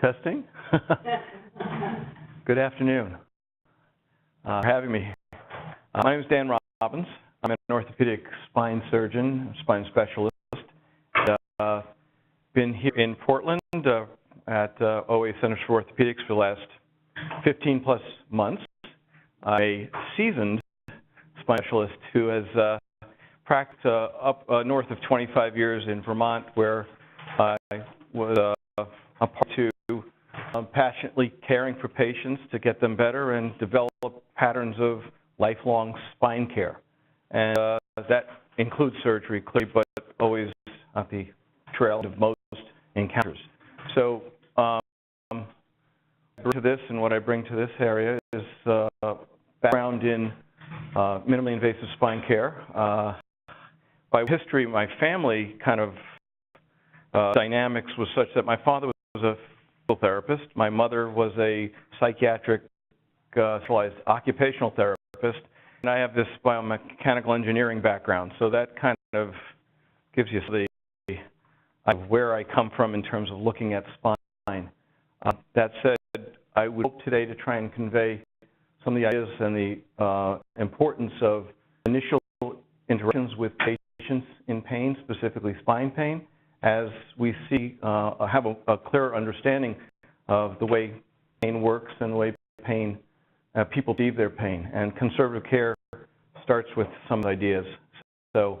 Testing? Good afternoon. For having me. My name is Dr. Robbins. I'm an orthopedic spine surgeon, spine specialist. Been here in Portland at OA Centers for Orthopedics for the last 15 plus months. I'm a seasoned spine specialist who has practiced up north of 25 years in Vermont, where I was a part to passionately caring for patients to get them better and develop patterns of lifelong spine care. And that includes surgery, clearly, but always at the trail of most encounters. So to this, and what I bring to this area is background in minimally invasive spine care. By history, my family kind of dynamics was such that my father was a physical therapist. My mother was a psychiatric specialized occupational therapist. And I have this biomechanical engineering background. So that kind of gives you the where I come from in terms of looking at spine. That said, I would hope today to try and convey some of the ideas and the importance of initial interactions with patients in pain, specifically spine pain, as we see, have a clearer understanding of the way pain works and the way people perceive their pain. And conservative care starts with some ideas. So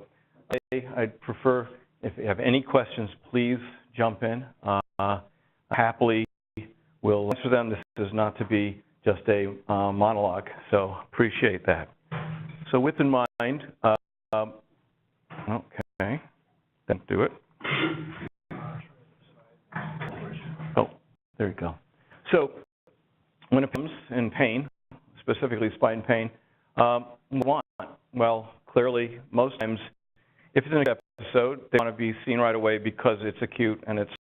I'd prefer, if you have any questions, please jump in. Happily will answer them. This is not to be just a monologue, so appreciate that. So with in mind, okay, don't do it. Oh, there you go. So when it comes in pain, specifically spine pain, well, clearly, most times, if it's an episode, they want to be seen right away because it's acute and it's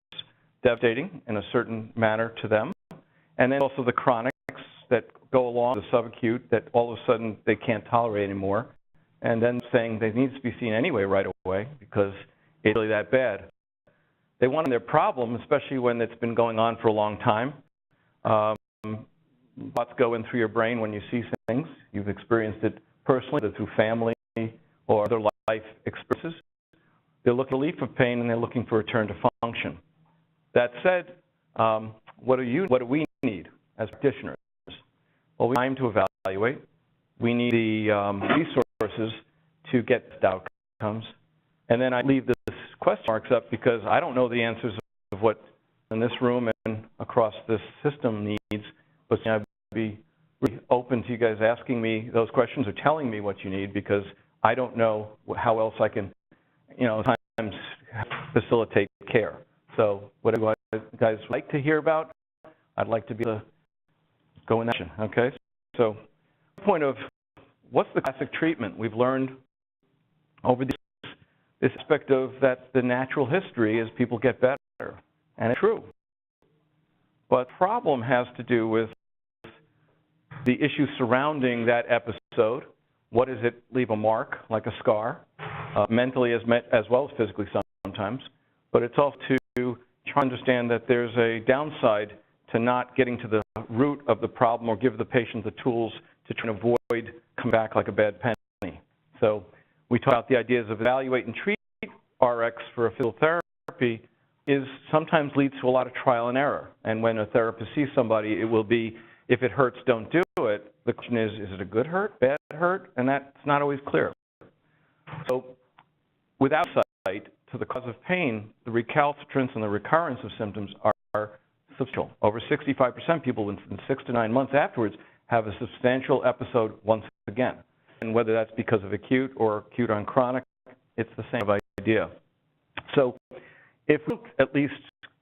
devastating in a certain manner to them. And then also the chronics that go along with the subacute that all of a sudden they can't tolerate anymore. And then saying they need to be seen anyway right away because it's really that bad. They want their problem, especially when it's been going on for a long time. What's going through your brain when you see things. You've experienced it personally, either through family or other life experiences. They're looking for relief of pain and they're looking for a return to function. That said, what do we need as practitioners? Well, we need time to evaluate. We need the resources to get outcomes. And then I leave this question marks up because I don't know the answers of what in this room and across this system needs, but I'd be really open to you guys asking me those questions or telling me what you need because I don't know how else I can, sometimes facilitate care. So whatever you guys would like to hear about, I'd like to be able to go in action, okay? So the point of what's the classic treatment? We've learned over this aspect of that the natural history is people get better, and it's true. But the problem has to do with the issues surrounding that episode. What does it leave a mark, like a scar, mentally as well as physically sometimes. But it's also to try to understand that there's a downside to not getting to the root of the problem or give the patient the tools to try and avoid coming back like a bad penny. So we talk about the ideas of evaluate and treat RX for a physical therapy is sometimes leads to a lot of trial and error. And when a therapist sees somebody, it will be, if it hurts, don't do it. The question is it a good hurt, bad hurt? And that's not always clear. So without sight to the cause of pain, the recalcitrance and the recurrence of symptoms are substantial. Over 65% people within 6 to 9 months afterwards have a substantial episode once again. And whether that's because of acute or acute on chronic, it's the same idea. So if we at least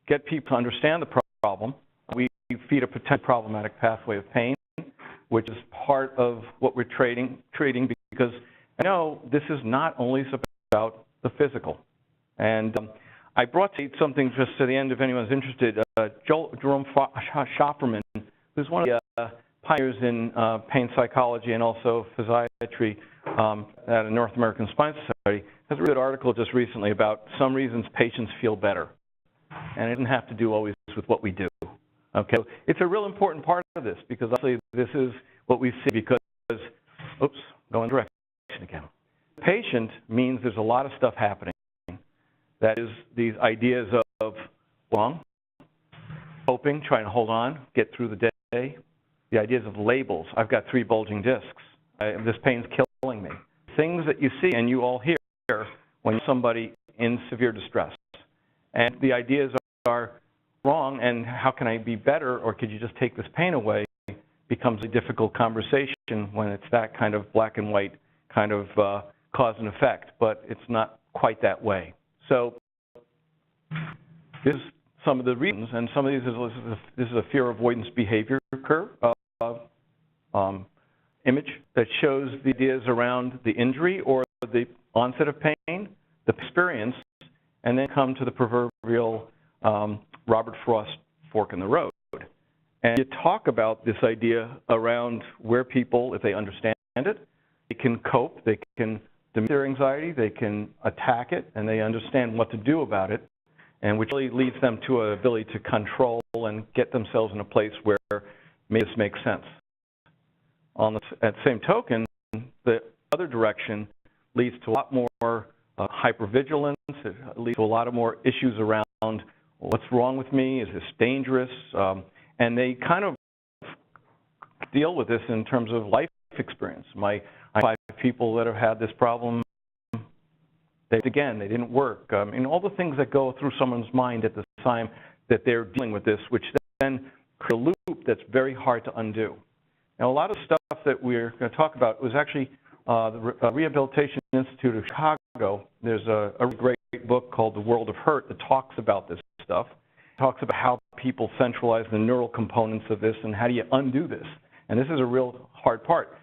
get people to understand the problem, we feed a potential problematic pathway of pain, which is part of what we're treating because I know this is not only about the physical. And I brought something just to the end if anyone's interested. Jerome Schofferman, who's one of the pioneers in pain psychology and also physiatry at a North American Spine Society, has a really good article just recently about some reasons patients feel better. And it doesn't have to do always with what we do. Okay, so it's a real important part of this because obviously this is what we see because, oops, going direction again. Patient means there's a lot of stuff happening. That is these ideas of wrong, hoping, trying to hold on, get through the day. The ideas of labels. I've got 3 bulging discs. This pain's killing me. Things that you see and you all hear when you're somebody in severe distress. And the ideas are wrong and how can I be better or could you just take this pain away becomes a difficult conversation when it's that kind of black and white kind of cause and effect, but it's not quite that way. So this is some of the reasons, and some of these this is a fear avoidance behavior curve image that shows the ideas around the injury or the onset of pain, the experience, and then come to the proverbial Robert Frost fork in the road. And you talk about this idea around where people, if they understand it, they can cope, they can diminish their anxiety, they can attack it, and they understand what to do about it, and which really leads them to an ability to control and get themselves in a place where maybe this makes sense. At the same token, the other direction leads to a lot more hypervigilance. It leads to a lot of more issues around what's wrong with me, is this dangerous? And they kind of deal with this in terms of life experience. I have 5 people that have had this problem. They didn't work. And all the things that go through someone's mind at the time that they're dealing with this, which then creates a loop that's very hard to undo. Now, a lot of stuff that we're going to talk about was actually the Rehabilitation Institute of Chicago. There's a great book called The World of Hurt that talks about this stuff. It talks about how people centralize the neural components of this and how do you undo this. And this is a real hard part.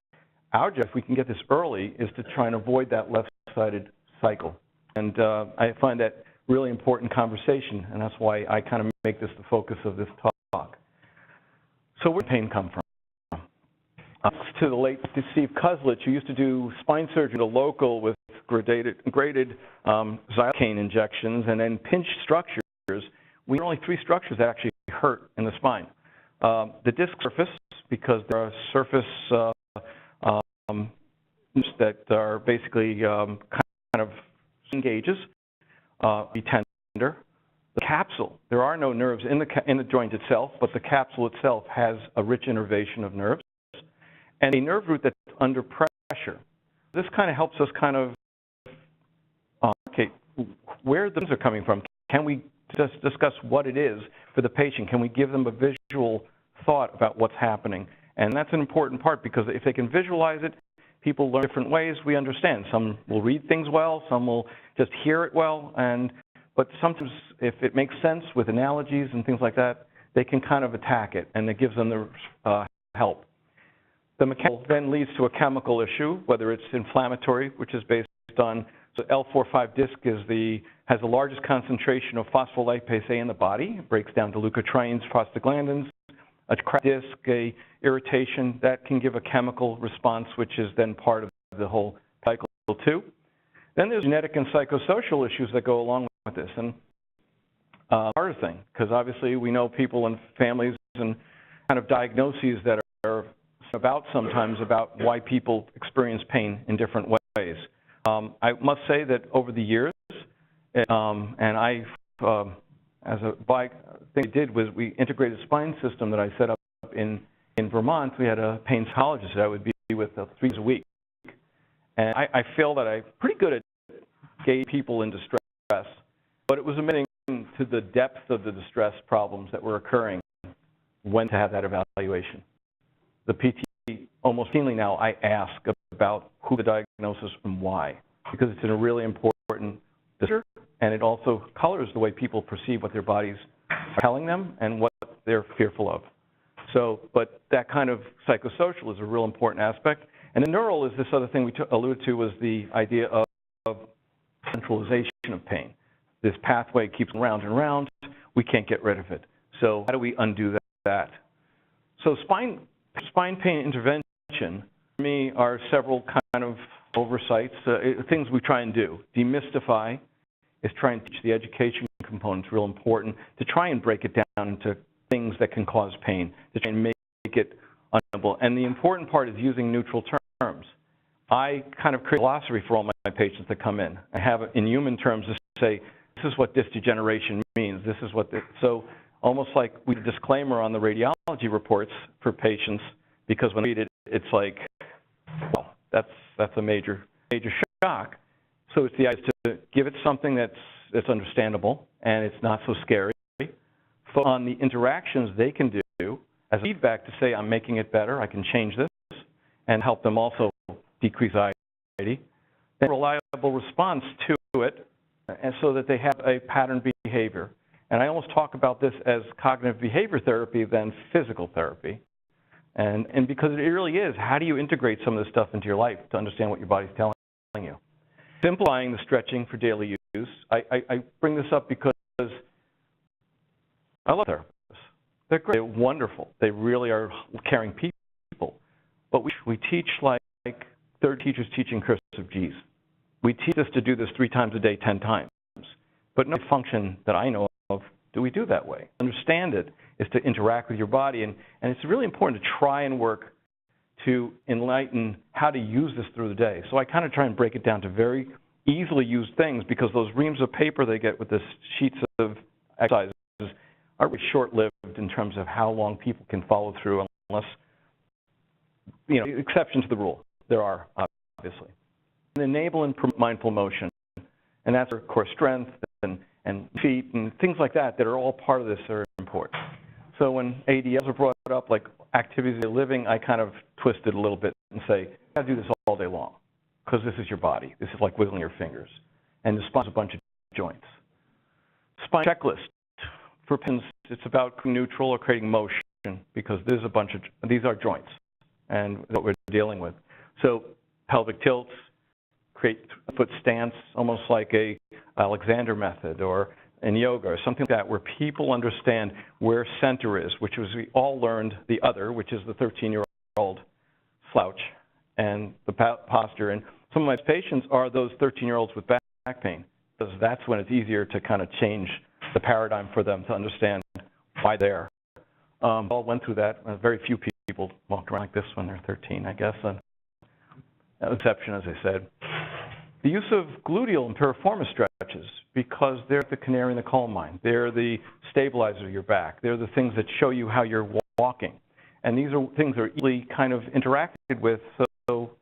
Our job, if we can get this early, is to try and avoid that left-sided cycle. And I find that really important conversation, and that's why I kind of make this the focus of this talk. So where does pain come from? To the late Steve Kuslich, who used to do spine surgery at a local with graded xylocaine injections and then pinched structures. We have only 3 structures that actually hurt in the spine. The disc surface, because there are surface that are basically kind of engages, be tender. The capsule, there are no nerves in the joint itself, but the capsule itself has a rich innervation of nerves. And a nerve root that's under pressure. This kind of helps us kind of, okay, where the things are coming from. Can we just discuss what it is for the patient? Can we give them a visual thought about what's happening? And that's an important part because if they can visualize it, people learn different ways. We understand. Some will read things well, some will just hear it well, but sometimes if it makes sense with analogies and things like that, they can kind of attack it, and it gives them the help. The mechanical then leads to a chemical issue, whether it's inflammatory, which is based on, so L4-5 disc has the largest concentration of phospholipase A in the body. It breaks down to leukotrienes, prostaglandins. A cracked disc, a irritation, that can give a chemical response, which is then part of the whole cycle too. Then there's genetic and psychosocial issues that go along with this. And harder thing, because obviously we know people and families and kind of diagnoses that are sometimes about why people experience pain in different ways. I must say that over the years, and as a thing we did was we integrated a spine system that I set up in Vermont. We had a pain psychologist that I would be with 3 days a week. And I feel that I'm pretty good at getting people in distress, but it was amazing to the depth of the distress problems that were occurring when to have that evaluation. The PT, almost routinely now, I ask about who the diagnosis and why, because it's a really important decision, and it also colors the way people perceive what their bodies are telling them and what they're fearful of. So, but that kind of psychosocial is a real important aspect. And the neural is this other thing we alluded to, was the idea of centralization of pain. This pathway keeps round and round. We can't get rid of it. So how do we undo that? So spine pain intervention, for me, are several kind of oversights, things we try and do. Demystify is trying to teach the education components, real important, to try and break it down into things that can cause pain to try and make it untenable. And the important part is using neutral terms. I kind of create a philosophy for all my patients that come in. I have it in human terms to say, this is what disc degeneration means. This is what so almost like we have a disclaimer on the radiology reports for patients, because when I read it, it's like, well, that's a major shock. So it's the idea to give it something that's understandable and it's not so scary. Focus on the interactions they can do as feedback to say, I'm making it better, I can change this, and help them also decrease anxiety. Then reliable response to it, and so that they have a pattern behavior. And I almost talk about this as cognitive behavior therapy than physical therapy. And because it really is, how do you integrate some of this stuff into your life to understand what your body's telling you? Simplifying the stretching for daily use. I bring this up because I love therapists. They're great. They're wonderful. They really are caring people. But we teach like third teachers teaching cursive G's. We teach us to do this 3 times a day, 10 times. But no function that I know of do we do that way. Understand it is to interact with your body, and it's really important to try and work to enlighten how to use this through the day. So I kind of try and break it down to very easily used things, because those reams of paper they get with the sheets of exercises are really short-lived in terms of how long people can follow through, unless, exceptions to the rule. There are, obviously. And enable and promote mindful motion. And that's core strength and feet and things like that are all part of this are important. So when ADLs are brought up, like activities of living, I kind of twist it a little bit and say, you got to do this all day long, because this is your body. This is like wiggling your fingers. And the spine's a bunch of joints. Spine checklist. For pins, it's about neutral or creating motion, because there's a bunch of, these are joints and what we're dealing with. So pelvic tilts, create foot stance, almost like a Alexander method, or in yoga, or something like that, where people understand where center is, which was we all learned the other, which is the 13-year-old slouch and the posture. And some of my patients are those 13-year-olds with back pain, because that's when it's easier to kind of change the paradigm for them to understand why they're. All went through that. Very few people walk around like this when they're 13, I guess. An exception, as I said. The use of gluteal and piriformis stretches, because they're the canary in the coal mine. They're the stabilizer of your back. They're the things that show you how you're walking. And these are things that are easily kind of interacted with, so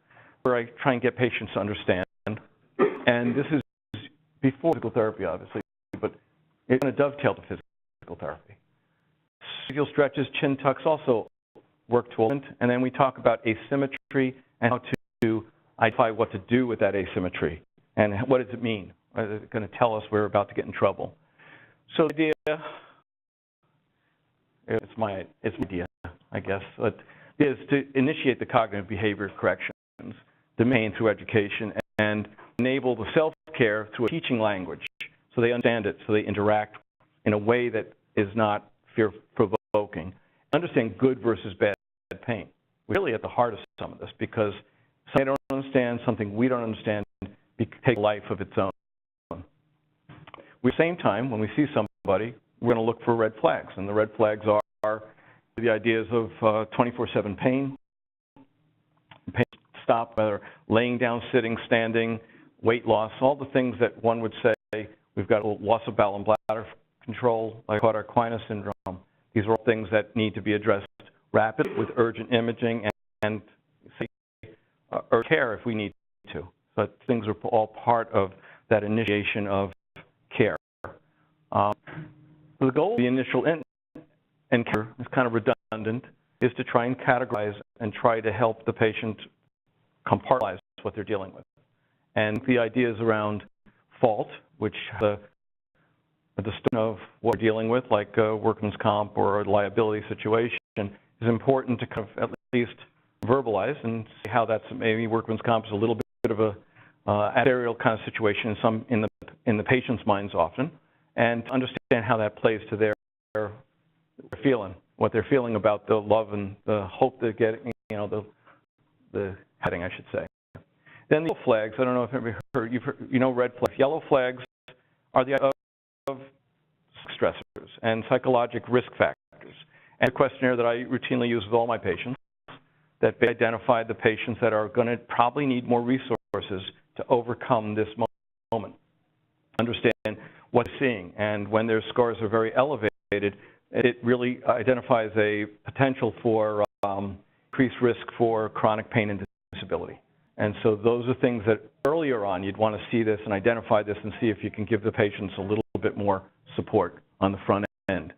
where I try and get patients to understand. And this is before physical therapy, obviously, but it's going to dovetail to physical therapy. Physical stretches, chin tucks also work to hold. And then we talk about asymmetry and how to identify what to do with that asymmetry and what does it mean. It's going to tell us we're about to get in trouble. So the idea, it's my idea, I guess, but is to initiate the cognitive behavior corrections, the main through education, and enable the self-care through a teaching language, so they understand it, so they interact in a way that is not fear-provoking. Understand good versus bad pain. We're really at the heart of some of this, because something they don't understand, something we don't understand, take a life of its own. At the same time, when we see somebody, we're going to look for red flags, and the red flags are the ideas of 24/7 pain stop, whether laying down, sitting, standing, weight loss, all the things that one would say. We've got loss of bowel and bladder control, like Aquinas syndrome. These are all things that need to be addressed rapidly with urgent imaging and or care if we need to. But things are all part of that initiation of care. The goal of the initial and care is kind of redundant, is to try and categorize and try to help the patient compartmentalize what they're dealing with. And the ideas around fault, which the of what we're dealing with, like a workman's comp or a liability situation, is important to kind of at least verbalize and see how that's maybe workman's comp is a little bit of a adversarial kind of situation in the patient's minds often, and to understand how that plays to their feeling, what they're feeling about the love and the hope they're getting, the heading, I should say. Then the yellow flags, I don't know if you've heard, red flags. Yellow flags are the of stressors and psychologic risk factors. And a questionnaire that I routinely use with all my patients that identify the patients that are going to probably need more resources to overcome this moment. Understand what they're seeing, and when their scores are very elevated, it really identifies a potential for increased risk for chronic pain and disability. And so those are things that earlier on you'd want to see this and identify this and see if you can give the patients a little bit more support on the front end.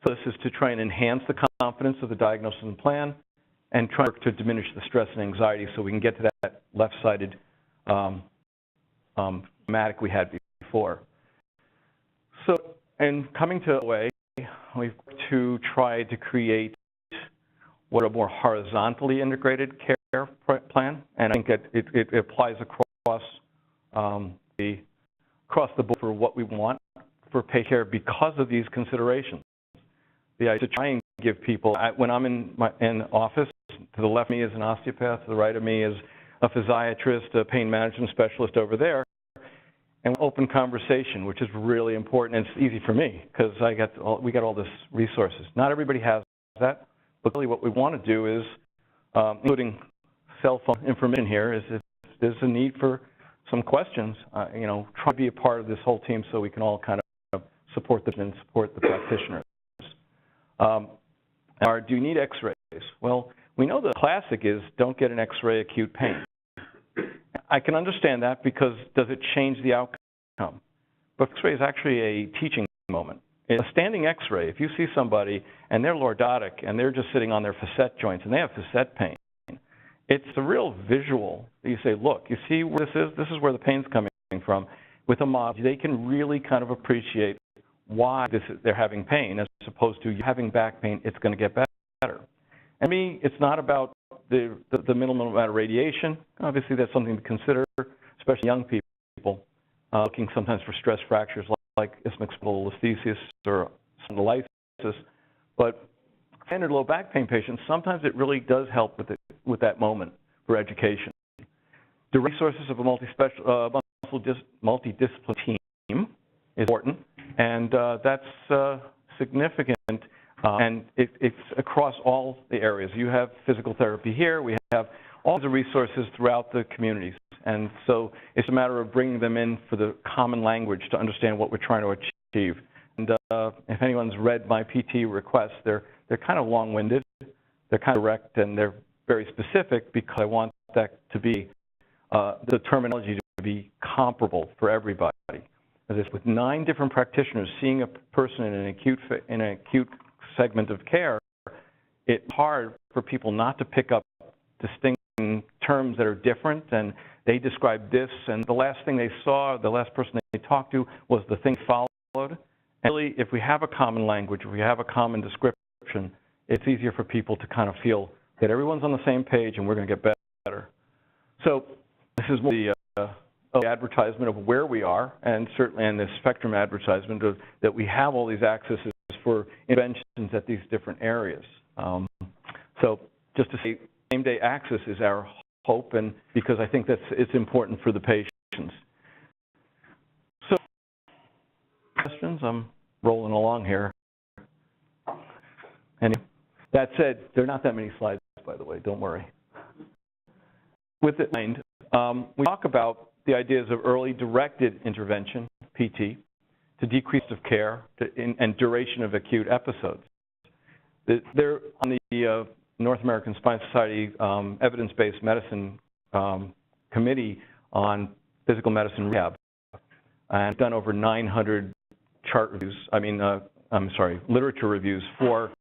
So this is to try and enhance the confidence of the diagnosis and plan and try to diminish the stress and anxiety so we can get to that left-sided schematic we had before. So, and coming to OA, we've to try to create what a more horizontally integrated care plan, and I think it applies across the board for what we want for patient care because of these considerations. The idea to try and give people, when I'm in office, to the left of me is an osteopath, to the right of me is a physiatrist, a pain management specialist over there, and open conversation, which is really important. And it's easy for me because we got all this resources. Not everybody has that, but really what we want to do is, including cell phone information here, is if there's a need for some questions, you know, try to be a part of this whole team so we can all kind of support them and support the practitioners. Do you need x-rays? Well, we know the classic is don't get an x-ray acute pain. I can understand that because does it change the outcome? But x-ray is actually a teaching moment. In a standing x-ray, if you see somebody and they're lordotic and they're just sitting on their facet joints and they have facet pain, it's a real visual. You say, look, you see where this is? This is where the pain's coming from. With a model, they can really kind of appreciate why they're having pain as opposed to you having back pain, it's going to get better. And me, it's not about the minimal amount of radiation. Obviously, that's something to consider, especially young people, looking sometimes for stress fractures like isthmic spondylolisthesis or spondylitis. But standard low back pain patients, sometimes it really does help with that moment for education. The resources of a multidisciplinary team is important, and that's significant. And it's across all the areas. You have physical therapy here. We have all the resources throughout the communities. And so it's a matter of bringing them in for the common language to understand what we're trying to achieve. And if anyone's read my PT requests, they're kind of long-winded. They're kind of direct, and they're very specific because I want that to be, the terminology to be comparable for everybody. With 9 different practitioners seeing a person in an acute segment of care, it's hard for people not to pick up distinct terms that are different, and they describe this, and the last thing they saw, the last person they talked to was the thing followed. And really, if we have a common language, if we have a common description, it's easier for people to kind of feel that everyone's on the same page and we're going to get better. So this is the advertisement of where we are, and certainly in this spectrum advertisement that we have all these accesses for interventions at these different areas. So just to say, same-day access is our hope, and because I think it's important for the patients. So questions? I'm rolling along here. And that said, there are not that many slides, by the way, don't worry. With it in mind, we talk about the ideas of early directed intervention, PT, to decrease of care and duration of acute episodes. They're on the North American Spine Society Evidence-Based Medicine Committee on Physical Medicine Rehab, and done over 900 chart reviews, literature reviews for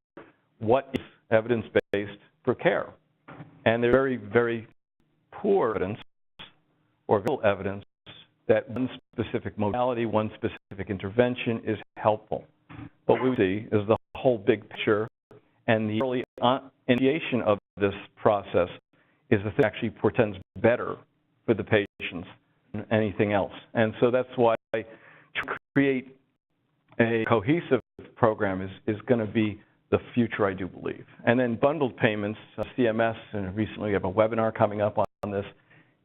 what is evidence-based for care. And there's very, very poor evidence or little evidence that one specific modality, one specific intervention is helpful. What we see is the whole big picture, and the early initiation of this process is the thing that actually portends better for the patients than anything else. And so that's why to create a cohesive program is going to be the future, I do believe. And then bundled payments, CMS, and recently we have a webinar coming up on this,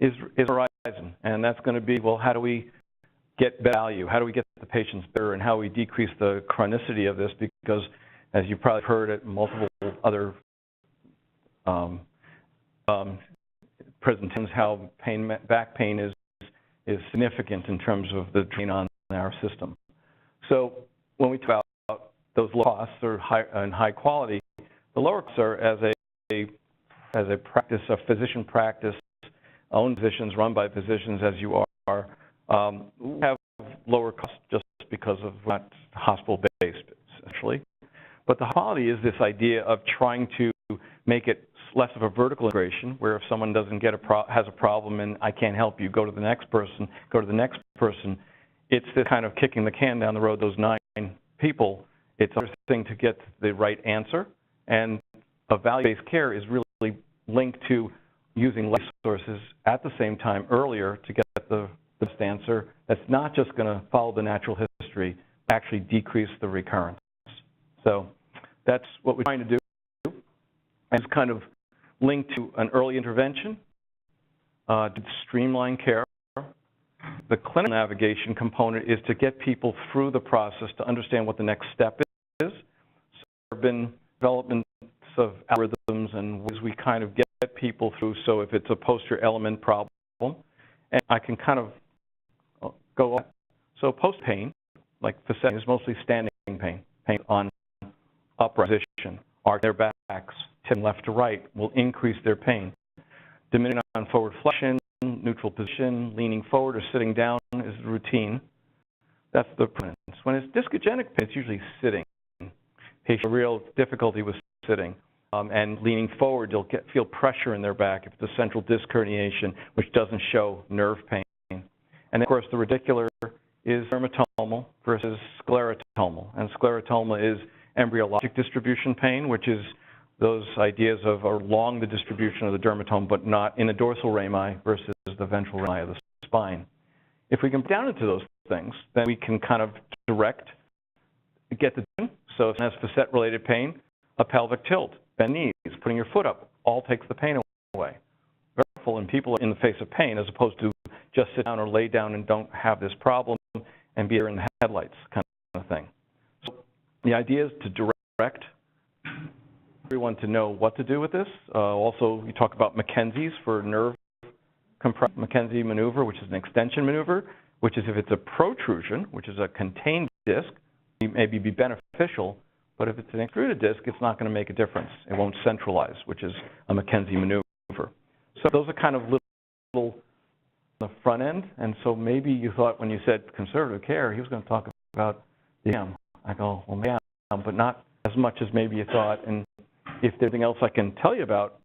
is horizon. And that's going to be, well, how do we get value? How do we get the patients better, and how we decrease the chronicity of this? Because as you probably heard at multiple other presentations, how back pain is significant in terms of the drain on our system. So when we talk about those low costs or high quality, the lower costs are as a practice, a physician practice, owned physicians, run by physicians as you are, we have lower costs just because of not hospital-based, essentially. But the quality is this idea of trying to make it less of a vertical integration, where if someone doesn't get has a problem and I can't help you, go to the next person, go to the next person. It's this kind of kicking the can down the road, those 9 people. It's a thing to get the right answer, and a value-based care is really linked to using resources at the same time earlier to get the best answer that's not just going to follow the natural history, but actually decrease the recurrence. So that's what we're trying to do. And it's kind of linked to an early intervention, to streamline care. The clinical navigation component is to get people through the process to understand what the next step is. So there have been developments of algorithms and ways we kind of get people through. So if it's a posterior element problem, and I can kind of go on. So post pain, like facet, is mostly standing pain on upright position, arch their backs, tipping left to right will increase their pain. Diminishing on forward flexion, neutral position, leaning forward or sitting down is the routine. That's the preference. When it's discogenic pain, it's usually sitting. Patient have real difficulty with sitting. And leaning forward, you'll feel pressure in their back if it's a central disc herniation, which doesn't show nerve pain. And then, of course, the radicular is dermatomal versus sclerotomal. And sclerotoma is embryologic distribution pain, which is those ideas of along the distribution of the dermatome, but not in the dorsal rami versus the ventral rami of the spine. If we can get down into those things, then we can kind of get the, so if it has facet-related pain, a pelvic tilt, bend knees, putting your foot up, all takes the pain away. Very helpful in people in the face of pain, as opposed to just sit down or lay down and don't have this problem and be in the headlights kind of thing. So the idea is to direct everyone to know what to do with this. Also, you talk about McKenzie's for nerve compression, McKenzie maneuver, which is an extension maneuver, which is if it's a protrusion, which is a contained disc, it may be beneficial, but if it's an extruded disc, it's not going to make a difference. It won't centralize, which is a McKenzie maneuver. So those are kind of little on the front end, and so maybe you thought when you said conservative care, he was going to talk about the exam. I go, well, yeah, but not as much as maybe you thought, and if there's anything else I can tell you about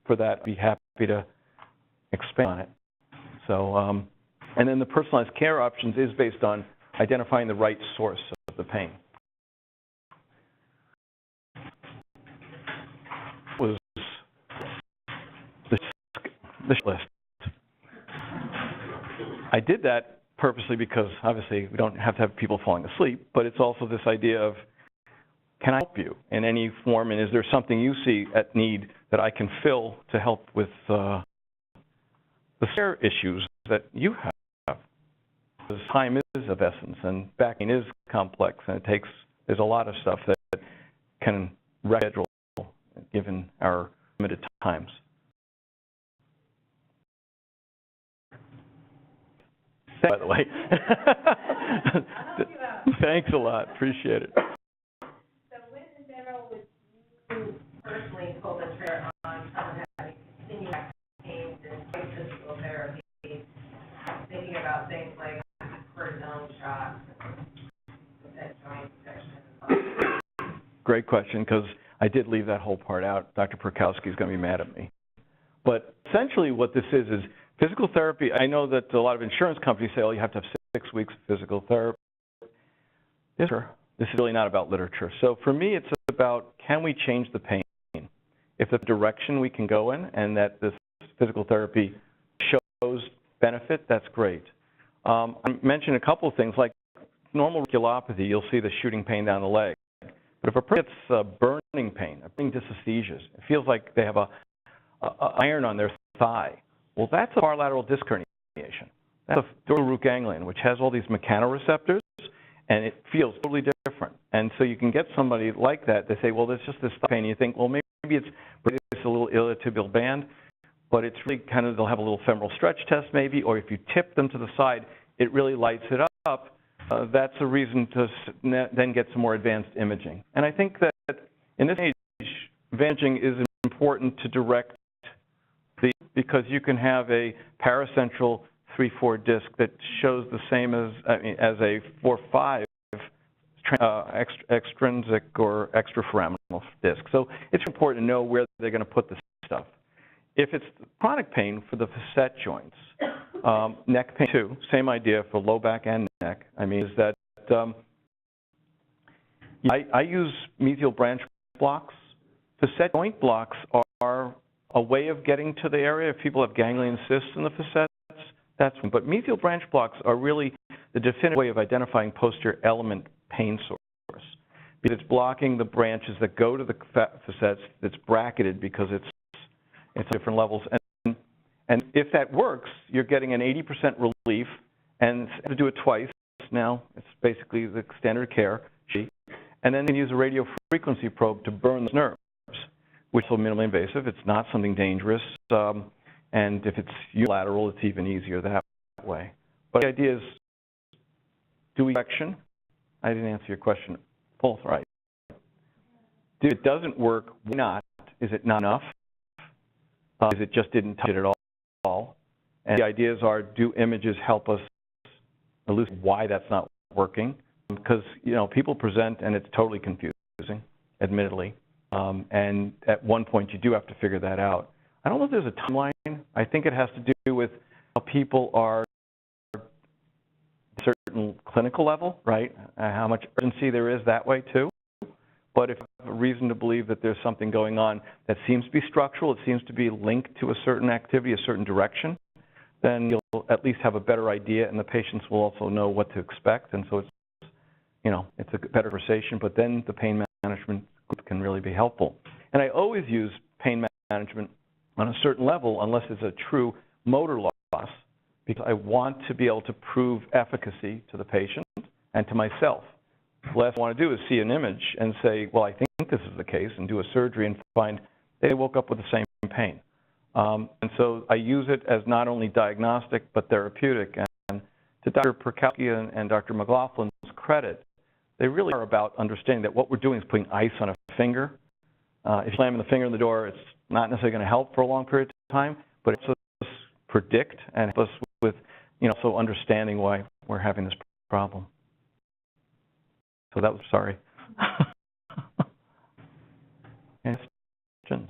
for that, I'd be happy to expand on it. So, and then the personalized care options is based on identifying the right source of the pain. Was the list. I did that purposely because obviously we don't have to have people falling asleep, but it's also this idea of, can I help you in any form, and is there something you see at need that I can fill to help with the care issues that you have? Because time is of essence, and back pain is complex, and there's a lot of stuff that can reschedule given our limited times. By the way. Thanks a lot. Appreciate it. So when in general would you personally pull the trigger on someone having continued back pain and physical therapy, thinking about things like cortisone shock, that joint protection? Great question, because I did leave that whole part out. Dr. Perkowski is going to be mad at me. But essentially what this is physical therapy. I know that a lot of insurance companies say, oh, you have to have 6 weeks of physical therapy. This is really not about literature. So for me, it's about, can we change the pain? If the direction we can go in and that this physical therapy shows benefit, that's great. I mentioned a couple of things, like normal radiculopathy, you'll see the shooting pain down the leg. But if a person gets burning pain, burning dysesthesias, it feels like they have a iron on their thigh. Well, that's a far lateral disc herniation. That's a dorsal root ganglion, which has all these mechanoreceptors, and it feels totally different. And so you can get somebody like that. They say, well, there's just this pain. And you think, well, maybe it's a little iliotibial band, but it's really kind of, they'll have a little femoral stretch test maybe, or if you tip them to the side, it really lights it up. That's a reason to then get some more advanced imaging. And I think that in this age, imaging is important to direct because you can have a paracentral 3-4 disc that shows the same as a 4-5 extrinsic or extraforaminal disc. So it's important to know where they're going to put this stuff. If it's chronic pain for the facet joints, neck pain too, same idea for low back and neck. I mean, is that I use mesial branch blocks. Facet joint blocks are a way of getting to the area. If people have ganglion cysts in the facets, that's one. But mesial branch blocks are really the definitive way of identifying posterior element pain source. Because it's blocking the branches that go to the facets that's bracketed because it's different levels. And if that works, you're getting an 80% relief, and to do it twice now, it's basically the standard care. And then you use a radio frequency probe to burn the nerves, which is minimally invasive. It's not something dangerous, and if it's unilateral, it's even easier that way. But the idea is, do we action? I didn't answer your question both right. If it doesn't work, why not? Is it not enough? Is it just didn't touch it at all? And the ideas are, do images help us elucidate why that's not working? Because, you know, people present and it's totally confusing, admittedly. And at one point, you do have to figure that out. I don't know if there's a timeline. I think it has to do with how people are at a certain clinical level, right? How much urgency there is that way, too. But if you have a reason to believe that there's something going on that seems to be structural, it seems to be linked to a certain activity, a certain direction, then you'll at least have a better idea, and the patients will also know what to expect. And so it's, you know, it's a better conversation, but then the pain management group can really be helpful. And I always use pain management on a certain level unless it's a true motor loss, because I want to be able to prove efficacy to the patient and to myself. The last thing I want to do is see an image and say, well, I think this is the case, and do a surgery and find they woke up with the same pain. And so I use it as not only diagnostic but therapeutic. And to Dr. Perkowski and Dr. McLaughlin's credit, they really are about understanding that what we're doing is putting ice on a finger. If you're slamming the finger in the door, it's not necessarily going to help for a long period of time, but it helps us predict and help us with, you know, so understanding why we're having this problem. So that was, sorry. Any questions?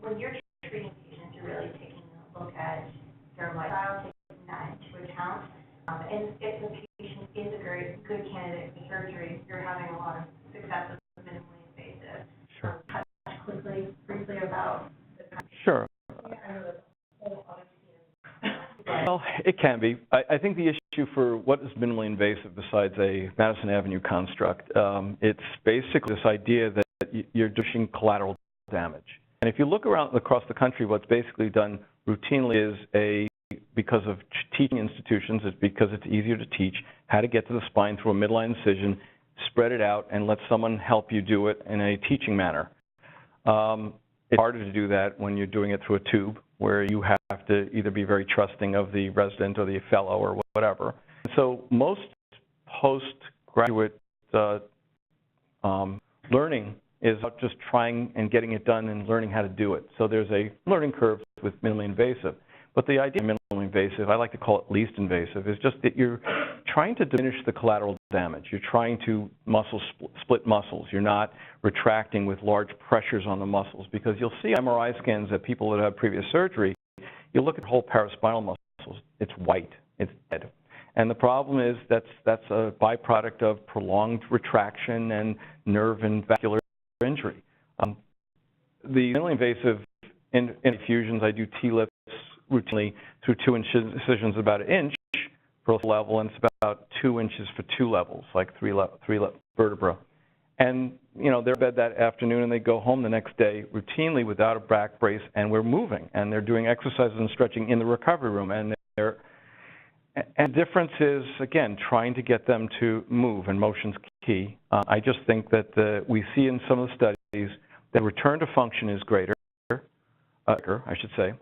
When you're treating patients, you're really taking a look at their lifestyle, taking that into account. And if the patient is a very good candidate for surgery, you're having a lot of success with minimally invasive. Sure. Touch briefly about the Sure. Yeah, I know that's a whole other Well, it can be. I think the issue for what is minimally invasive besides a Madison Avenue construct, it's basically this idea that you're doing collateral damage. And if you look around across the country, what's basically done routinely is because of teaching institutions, it's because it's easier to teach how to get to the spine through a midline incision, spread it out, and let someone help you do it in a teaching manner. It's harder to do that when you're doing it through a tube, where you have to either be very trusting of the resident or the fellow or whatever. So most postgraduate learning is about just trying and getting it done and learning how to do it. So there's a learning curve with minimally invasive. But the idea of minimally invasive, I like to call it least invasive, is just that you're trying to diminish the collateral damage. You're trying to split muscles. You're not retracting with large pressures on the muscles, because you'll see MRI scans of people that have previous surgery. You look at whole paraspinal muscles, it's white, it's dead. And the problem is that's a byproduct of prolonged retraction and nerve and vascular injury. The minimally invasive infusions, I do T-lips routinely through 2 incisions about 1 inch for a level, and it's about 2 inches for 2 levels, like three vertebra. And, you know, they're in bed that afternoon and they go home the next day routinely without a back brace, and we're moving, and they're doing exercises and stretching in the recovery room, and And the difference is, again, trying to get them to move, and motion's key. I just think that we see in some of the studies that return to function is greater, I should say,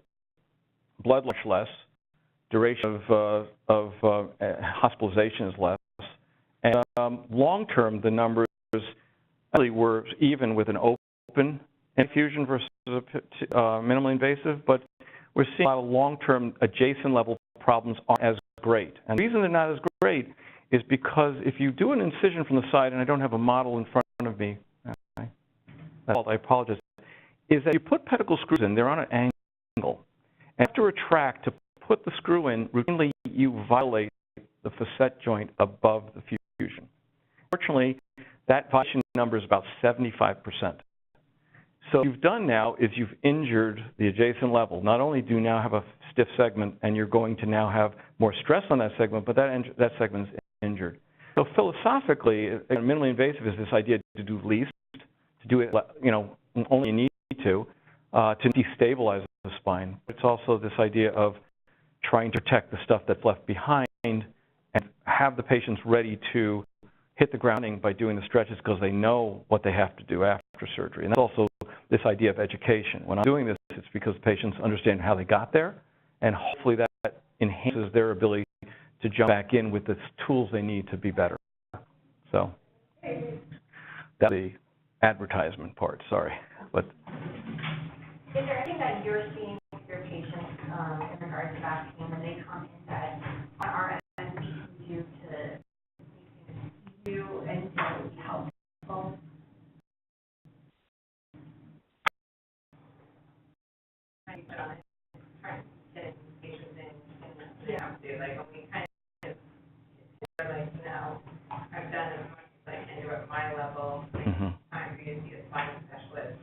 blood much less, duration of hospitalization is less, and long-term the numbers actually were even with an open infusion versus a minimally invasive, but we're seeing a lot of long-term adjacent level problems aren't as great. And the reason they're not as great is because if you do an incision from the side, and I don't have a model in front of me, I apologize, is that you put pedicle screws in, they're on an angle. And after retract to put the screw in, routinely you violate the facet joint above the fusion. Fortunately, that violation number is about 75%. So what you've done now is you've injured the adjacent level. Not only do you now have a stiff segment and you're going to now have more stress on that segment, but that segment is injured. So philosophically, minimally invasive is this idea to do least, to do it, only you need to destabilize the spine. It's also this idea of trying to protect the stuff that's left behind and have the patients ready to hit the grounding by doing the stretches because they know what they have to do after surgery. And that's also this idea of education. When I'm doing this, it's because patients understand how they got there, and hopefully that enhances their ability to jump back in with the tools they need to be better. So that's the advertisement part, sorry. But is there anything that you're seeing with your patients in regards to back pain when they come in that on our end we can do to do and that would be helpful? Trying to get patients in, like when we kind of like I've done as much as I can do at my level, time for you to see a spine specialist.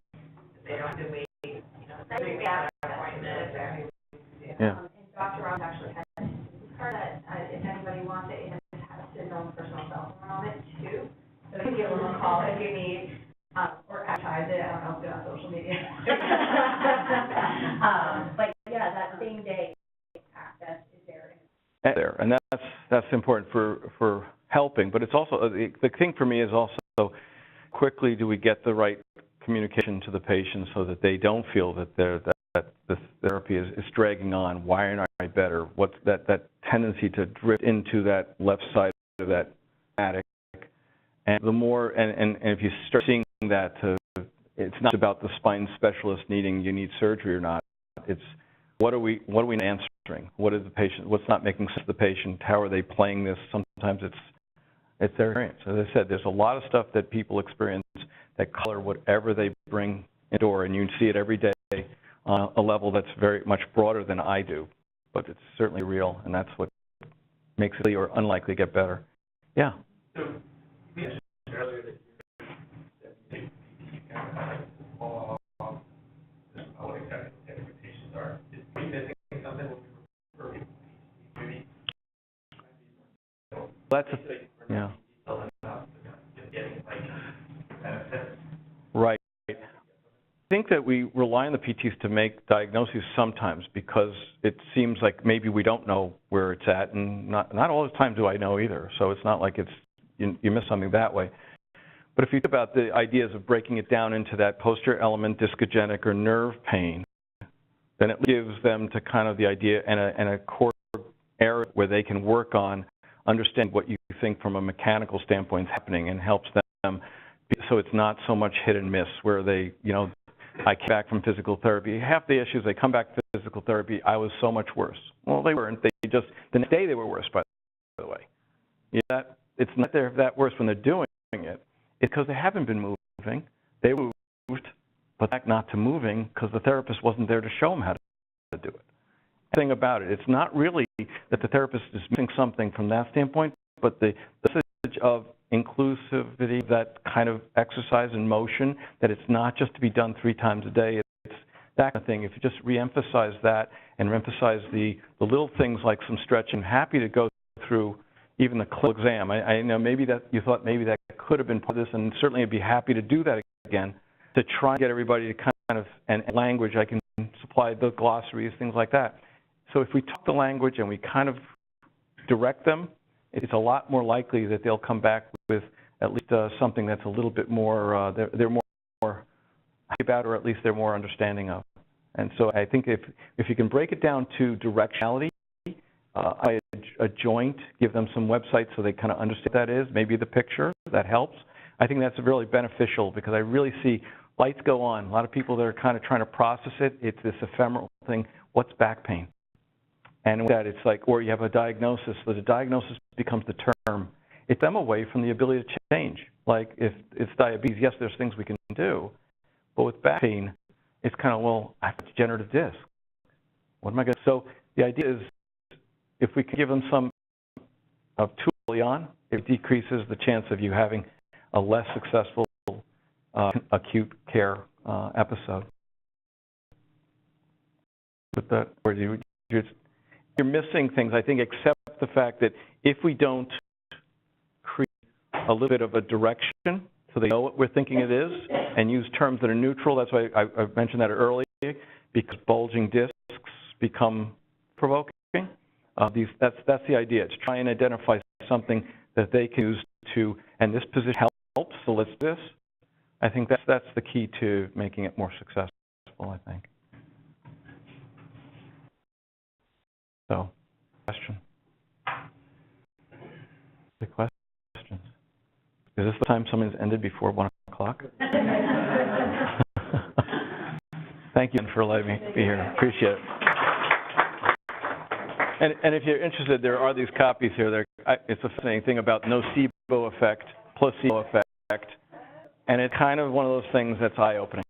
They don't have to wait, 3 weeks for an appointment. Yeah. And Dr. Robbins actually has heard that if anybody wants it, it has his own personal cell phone on it too. So you can give him a call if you need, or advertise it. I don't know if it's on social media. But yeah, that same day access is there. And that's important for helping, but it's also the thing for me is also quickly do we get the right communication to the patient so that they don't feel that the therapy is dragging on. Why aren't I better? What's that tendency to drift into that left side of that attic? And the more and if you start seeing that, it's not about the spine specialist needing you need surgery or not. It's what are we answering? What is the patient? What's not making sense to the patient? How are they playing this? Sometimes it's their experience. As I said, there's a lot of stuff that people experience that color whatever they bring indoor, and you see it every day on a level that's very much broader than I do, but it's certainly real, and that's what makes it or unlikely to get better. Yeah. So you mentioned earlier that you kind of fall off what exactly expectations are. Is we missing something when we refer people to maybe? That's yeah. Right. I think that we rely on the PTs to make diagnoses sometimes because it seems like maybe we don't know where it's at, and not all the time do I know either. So it's not like you miss something that way. But if you think about the ideas of breaking it down into that posterior element, discogenic, or nerve pain, then it gives them to kind of the idea and a core area where they can work on understand what you think from a mechanical standpoint is happening and helps them so it's not so much hit and miss where they, I came back from physical therapy. Half the issues, they come back to physical therapy, I was so much worse. Well, they weren't. They just, the next day they were worse, by the way. It's not they're that worse when they're doing it. It's because they haven't been moving. They moved, but back not to moving because the therapist wasn't there to show them how to do it. The thing about it, it's not really that the therapist is missing something from that standpoint, but the message of inclusivity, that kind of exercise and motion, that it's not just to be done 3 times a day. It's that kind of thing. If you just reemphasize that and reemphasize the little things like some stretching, I'm happy to go through even the clinical exam. I know maybe that you thought maybe that could have been part of this, and certainly I'd be happy to do that again to try and get everybody to kind of, and language, I can supply the glossaries, things like that. So if we talk the language and we kind of direct them, it's a lot more likely that they'll come back with at least something that's a little bit more, they're more happy about, or at least they're more understanding of. And so I think if you can break it down to directionality, a joint, give them some websites so they kind of understand what that is, maybe the picture, that helps. I think that's really beneficial because I really see lights go on. A lot of people that are kind of trying to process it, it's this ephemeral thing, what's back pain? And with that, it's like, or you have a diagnosis, so the diagnosis becomes the term. It's them away from the ability to change. Like if it's diabetes, yes, there's things we can do, but with back pain, it's kind of, well, I have degenerative disc. What am I going to do? So the idea is, if we could give them some of too early on, it decreases the chance of you having a less successful acute care episode. With that, where you're missing things, I think, except the fact that if we don't create a little bit of a direction so they know what we're thinking it is and use terms that are neutral, that's why I mentioned that earlier, because bulging discs become provoking. That's the idea. It's try and identify something that they can use to, and this position helps, so let's do this. I think that's the key to making it more successful, I think. So, question? The questions? Is this the time someone's ended before 1 o'clock? Thank you for letting me be here. Appreciate it. And if you're interested, there are these copies here. It's a fascinating thing about nocebo effect, placebo effect, and it's kind of one of those things that's eye-opening.